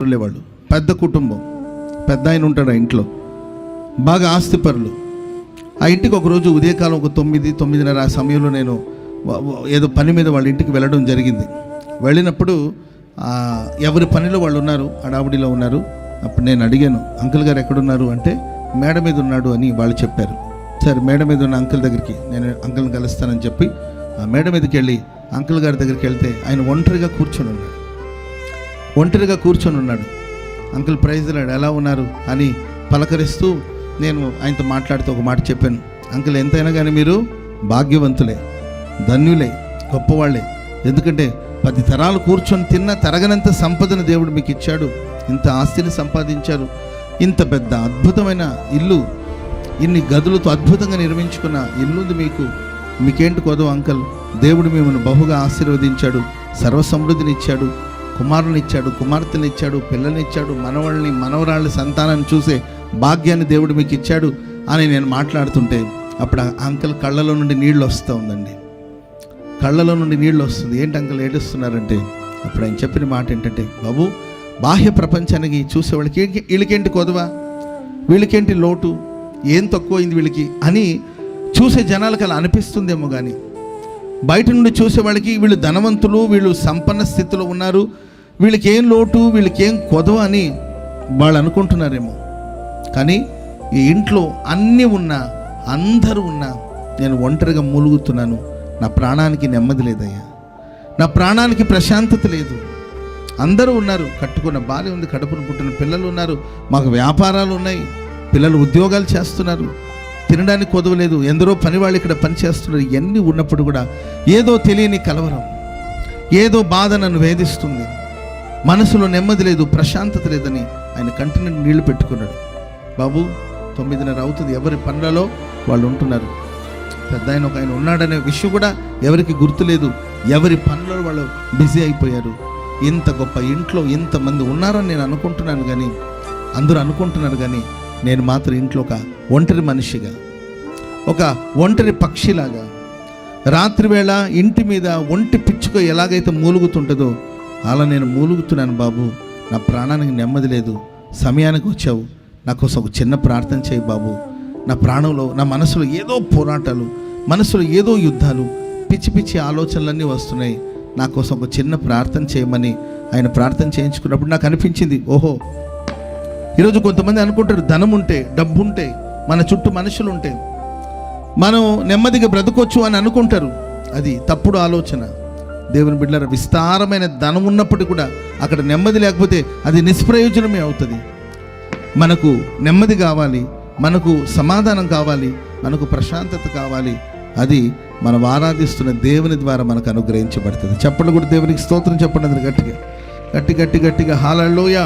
వాళ్ళు పెద్ద కుటుంబం, పెద్ద ఆయన ఉంటాడు ఆ ఇంట్లో, బాగా ఆస్తిపరులు. ఆ ఇంటికి ఒకరోజు ఉదయకాలం ఒక 9-9:30 ఆ సమయంలో నేను ఏదో పని మీద వాళ్ళ ఇంటికి వెళ్ళడం జరిగింది. వెళ్ళినప్పుడు ఎవరి పనిలో వాళ్ళు ఉన్నారు, హడావుడిలో ఉన్నారు. అప్పుడు నేను అడిగాను, అంకుల్ గారు ఎక్కడున్నారు అంటే మేడ మీద ఉన్నాడు అని వాళ్ళు చెప్పారు. సరే మేడ మీద ఉన్న అంకుల్ దగ్గరికి నేను అంకుల్ని కలుస్తానని చెప్పి ఆ మేడ మీదకి వెళ్ళి అంకుల్ గారి దగ్గరికి వెళ్తే ఆయన ఒంటరిగా కూర్చొని ఉన్నాడు. అంకుల్ ప్రైజ్ లాడ్, ఎలా ఉన్నారు అని పలకరిస్తూ నేను ఆయనతో మాట్లాడుతూ ఒక మాట చెప్పాను. అంకుల్, ఎంతైనా కానీ మీరు భాగ్యవంతులే, ధన్యులే, గొప్పవాళ్ళే. ఎందుకంటే 10 తరాలు కూర్చొని తిన్న తరగనంత సంపదను దేవుడు మీకు ఇచ్చాడు. ఇంత ఆస్తిని సంపాదించారు. ఇంత పెద్ద అద్భుతమైన ఇల్లు, ఇన్ని గదులతో అద్భుతంగా నిర్మించుకున్న ఇల్లుంది మీకేంటి కొదవ అంకల్? దేవుడు మిమ్మల్ని బహుగా ఆశీర్వదించాడు, సర్వసమృద్ధిని ఇచ్చాడు, కుమారుని ఇచ్చాడు, కుమార్తెని ఇచ్చాడు, పిల్లల్ని ఇచ్చాడు, మనవల్ని మనవరాళ్ళ సంతానాన్ని చూసే భాగ్యాన్ని దేవుడు మీకు ఇచ్చాడు అని నేను మాట్లాడుతుంటే అప్పుడు అంకల్ కళ్ళలో నుండి నీళ్ళు వస్తూ ఉందండి. కళ్ళలో నుండి నీళ్ళు వస్తుంది. ఏంటి అంకల్ ఏడుస్తున్నారంటే అప్పుడు ఆయన చెప్పిన మాట ఏంటంటే, బాబు, బాహ్య ప్రపంచానికి చూసేవాళ్ళకి వీళ్ళకేంటి కొదవ, వీళ్ళకేంటి లోటు, ఏం తక్కువైంది వీళ్ళకి అని చూసే జనాలకు అలా అనిపిస్తుందేమో, కానీ బయట నుండి చూసేవాళ్ళకి వీళ్ళు ధనవంతులు, వీళ్ళు సంపన్న స్థితిలో ఉన్నారు, వీళ్ళకి ఏం లోటు, వీళ్ళకి ఏం కొదవ అని వాళ్ళు అనుకుంటున్నారేమో. కానీ ఈ ఇంట్లో అన్నీ ఉన్నా, అందరూ ఉన్నా, నేను ఒంటరిగా మూలుగుతున్నాను. నా ప్రాణానికి నెమ్మది లేదయ్యా, నా ప్రాణానికి ప్రశాంతత లేదు. అందరూ ఉన్నారు, కట్టుకున్న భార్య ఉంది, కడుపును పుట్టిన పిల్లలు ఉన్నారు, మాకు వ్యాపారాలు ఉన్నాయి, పిల్లలు ఉద్యోగాలు చేస్తున్నారు, తినడానికి కొదవలేదు, ఎందరో పని వాళ్ళు ఇక్కడ పనిచేస్తున్నారు. ఇవన్నీ ఉన్నప్పుడు కూడా ఏదో తెలియని కలవరం, ఏదో బాధ నన్ను వేధిస్తుంది, మనసులో నెమ్మది లేదు, ప్రశాంతత లేదని ఆయన కంటిని నీళ్లు పెట్టుకున్నాడు. బాబు, 9:30 అవుతుంది, ఎవరి పనులలో వాళ్ళు ఉంటున్నారు. పెద్ద ఆయన ఒక ఆయన ఉన్నాడనే విషయం కూడా ఎవరికి గుర్తులేదు, ఎవరి పనులలో వాళ్ళు బిజీ అయిపోయారు. ఇంత గొప్ప ఇంట్లో ఇంతమంది ఉన్నారని నేను అనుకుంటున్నాను, కానీ అందరూ అనుకుంటున్నారు, కానీ నేను మాత్రం ఇంట్లో ఒక ఒంటరి మనిషిగా, ఒక ఒంటరి పక్షిలాగా, రాత్రివేళ ఇంటి మీద ఒంటి పిచ్చుక ఎలాగైతే మూలుగుతుంటుందో అలా నేను మూలుగుతున్నాను. బాబు, నా ప్రాణానికి నెమ్మది లేదు, సమయానికి వచ్చావు, నా కోసం ఒక చిన్న ప్రార్థన చేయి బాబు. నా ప్రాణంలో, నా మనసులో ఏదో పోరాటాలు, మనసులో ఏదో యుద్ధాలు, పిచ్చి పిచ్చి ఆలోచనలన్నీ వస్తున్నాయి, నా కోసం ఒక చిన్న ప్రార్థన చేయమని ఆయన ప్రార్థన చేయించుకున్నప్పుడు నాకు అనిపించింది, ఓహో, ఈరోజు కొంతమంది అనుకుంటారు ధనం ఉంటే, డబ్బు ఉంటే, మన చుట్టూ మనుషులు ఉంటే మనం నెమ్మదిగా బ్రతకొచ్చు అని అనుకుంటారు. అది తప్పుడు ఆలోచన. దేవుని బిడ్డలారా, విస్తారమైన ధనం ఉన్నప్పటికీ కూడా అక్కడ నెమ్మది లేకపోతే అది నిష్ప్రయోజనమే అవుతుంది. మనకు నెమ్మది కావాలి, మనకు సమాధానం కావాలి, మనకు ప్రశాంతత కావాలి. అది మనం ఆరాధిస్తున్న దేవుని ద్వారా మనకు అనుగ్రహించబడుతుంది. చెప్పండి కూడా దేవునికి స్తోత్రం చెప్పండి, గట్టిగా హల్లెలూయా.